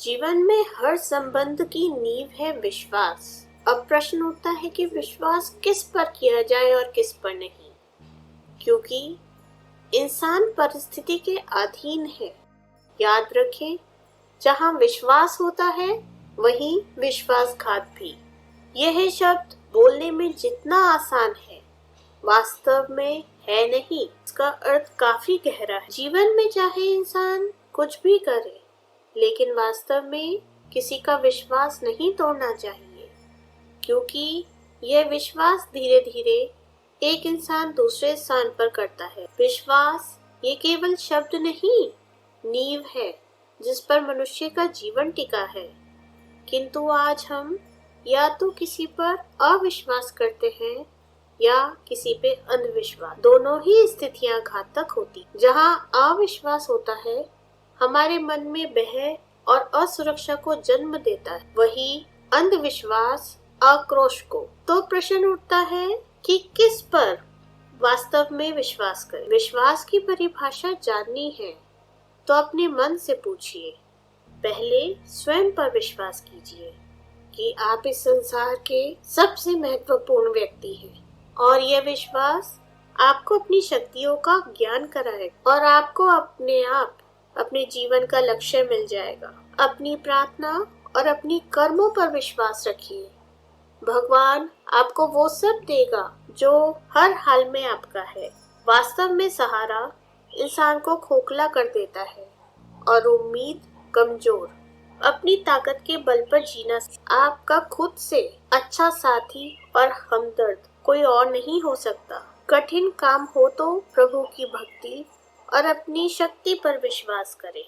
जीवन में हर संबंध की नींव है विश्वास। अब प्रश्न उठता है कि विश्वास किस पर किया जाए और किस पर नहीं, क्योंकि इंसान परिस्थिति के अधीन है। याद रखें, जहां विश्वास होता है वहीं विश्वासघात भी। यह शब्द बोलने में जितना आसान है, वास्तव में है नहीं। इसका अर्थ काफी गहरा है। जीवन में चाहे इंसान कुछ भी करे, लेकिन वास्तव में किसी का विश्वास नहीं तोड़ना चाहिए, क्योंकि यह विश्वास धीरे धीरे एक इंसान दूसरे स्थान पर करता है। विश्वास ये केवल शब्द नहीं, नींव है जिस पर मनुष्य का जीवन टिका है। किंतु आज हम या तो किसी पर अविश्वास करते हैं या किसी पे अंधविश्वास। दोनों ही स्थितियां घातक होती। जहां अविश्वास होता है, हमारे मन में भय और असुरक्षा को जन्म देता है, वही अंधविश्वास आक्रोश को। तो प्रश्न उठता है कि किस पर वास्तव में विश्वास करें। विश्वास की परिभाषा जाननी है तो अपने मन से पूछिए। पहले स्वयं पर विश्वास कीजिए कि आप इस संसार के सबसे महत्वपूर्ण व्यक्ति हैं, और यह विश्वास आपको अपनी शक्तियों का ज्ञान कराए और आपको अपने आप अपने जीवन का लक्ष्य मिल जाएगा। अपनी प्रार्थना और अपनी कर्मों पर विश्वास रखिए। भगवान आपको वो सब देगा जो हर हाल में आपका है। वास्तव में सहारा इंसान को खोखला कर देता है और उम्मीद कमजोर। अपनी ताकत के बल पर जीना आपका खुद से अच्छा साथी और हमदर्द कोई और नहीं हो सकता। कठिन काम हो तो प्रभु की भक्ति और अपनी शक्ति पर विश्वास करें,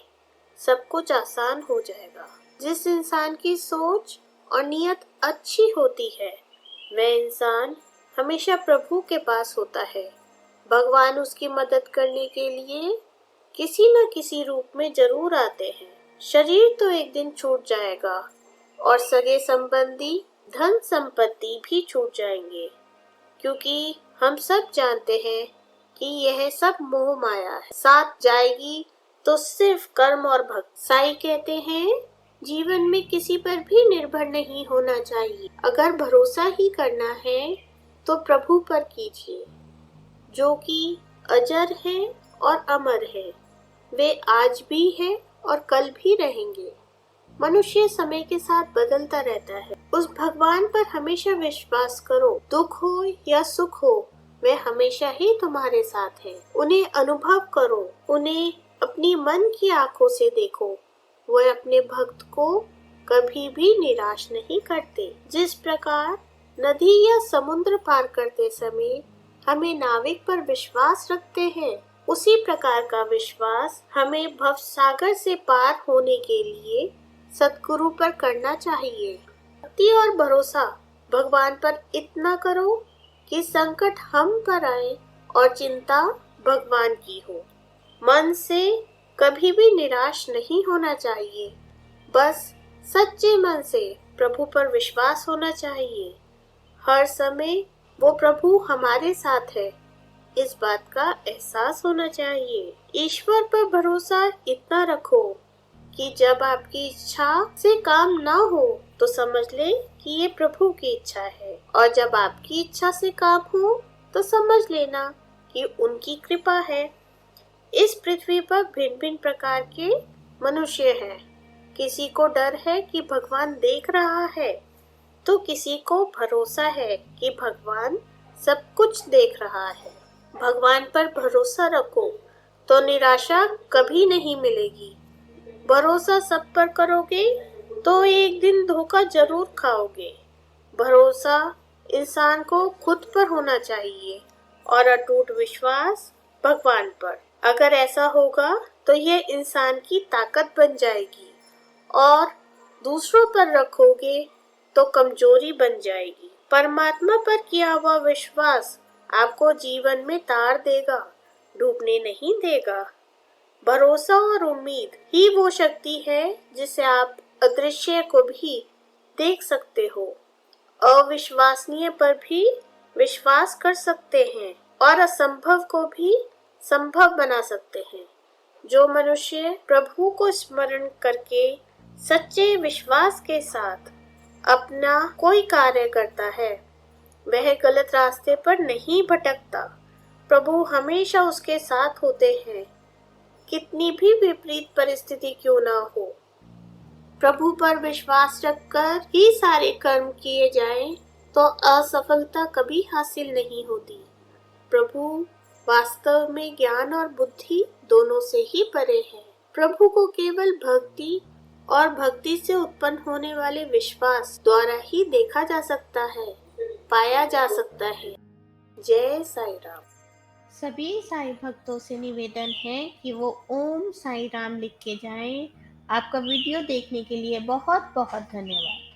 सब कुछ आसान हो जाएगा। जिस इंसान की सोच और नियत अच्छी होती है, वह इंसान हमेशा प्रभु के पास होता है। भगवान उसकी मदद करने के लिए किसी न किसी रूप में जरूर आते हैं। शरीर तो एक दिन छूट जाएगा और सगे संबंधी, धन संपत्ति भी छूट जाएंगे, क्योंकि हम सब जानते हैं कि यह सब मोह माया है। साथ जाएगी तो सिर्फ कर्म और भक्ति। साईं कहते हैं, जीवन में किसी पर भी निर्भर नहीं होना चाहिए। अगर भरोसा ही करना है तो प्रभु पर कीजिए, जो कि अजर है और अमर है। वे आज भी है और कल भी रहेंगे। मनुष्य समय के साथ बदलता रहता है। उस भगवान पर हमेशा विश्वास करो। दुख हो या सुख हो, वे हमेशा ही तुम्हारे साथ हैं। उन्हें अनुभव करो, उन्हें अपनी मन की आंखों से देखो। वह अपने भक्त को कभी भी निराश नहीं करते। जिस प्रकार नदी या समुद्र पार करते समय हमें नाविक पर विश्वास रखते हैं, उसी प्रकार का विश्वास हमें भवसागर से पार होने के लिए सतगुरु पर करना चाहिए। भक्ति और भरोसा भगवान पर इतना करो कि संकट हम पर आए और चिंता भगवान की हो। मन से कभी भी निराश नहीं होना चाहिए। बस सच्चे मन से प्रभु पर विश्वास होना चाहिए। हर समय वो प्रभु हमारे साथ है, इस बात का एहसास होना चाहिए। ईश्वर पर भरोसा इतना रखो कि जब आपकी इच्छा से काम ना हो तो समझ ले कि ये प्रभु की इच्छा है, और जब आपकी इच्छा से काम हो तो समझ लेना कि उनकी कृपा है। इस पृथ्वी पर भिन्न भिन्न प्रकार के मनुष्य हैं। किसी को डर है कि भगवान देख रहा है, तो किसी को भरोसा है कि भगवान सब कुछ देख रहा है। भगवान पर भरोसा रखो तो निराशा कभी नहीं मिलेगी। भरोसा सब पर करोगे तो एक दिन धोखा जरूर खाओगे। भरोसा इंसान को खुद पर होना चाहिए और अटूट विश्वास भगवान पर। अगर ऐसा होगा तो यह इंसान की ताकत बन जाएगी, और दूसरों पर रखोगे तो कमजोरी बन जाएगी। परमात्मा पर किया हुआ विश्वास आपको जीवन में तार देगा, डूबने नहीं देगा। भरोसा और उम्मीद ही वो शक्ति है जिसे आप अदृश्य को भी देख सकते हो, अविश्वसनीय पर भी विश्वास कर सकते हैं और असंभव को भी संभव बना सकते हैं। जो मनुष्य प्रभु को स्मरण करके सच्चे विश्वास के साथ अपना कोई कार्य करता है, वह गलत रास्ते पर नहीं भटकता। प्रभु हमेशा उसके साथ होते हैं, कितनी भी विपरीत परिस्थिति क्यों ना हो। प्रभु पर विश्वास रखकर ही सारे कर्म किए जाएं तो असफलता कभी हासिल नहीं होती। प्रभु वास्तव में ज्ञान और बुद्धि दोनों से ही परे है। प्रभु को केवल भक्ति और भक्ति से उत्पन्न होने वाले विश्वास द्वारा ही देखा जा सकता है, पाया जा सकता है। जय साई राम। सभी साई भक्तों से निवेदन है कि वो ओम साई राम लिख के जाएं। आपका वीडियो देखने के लिए बहुत बहुत धन्यवाद।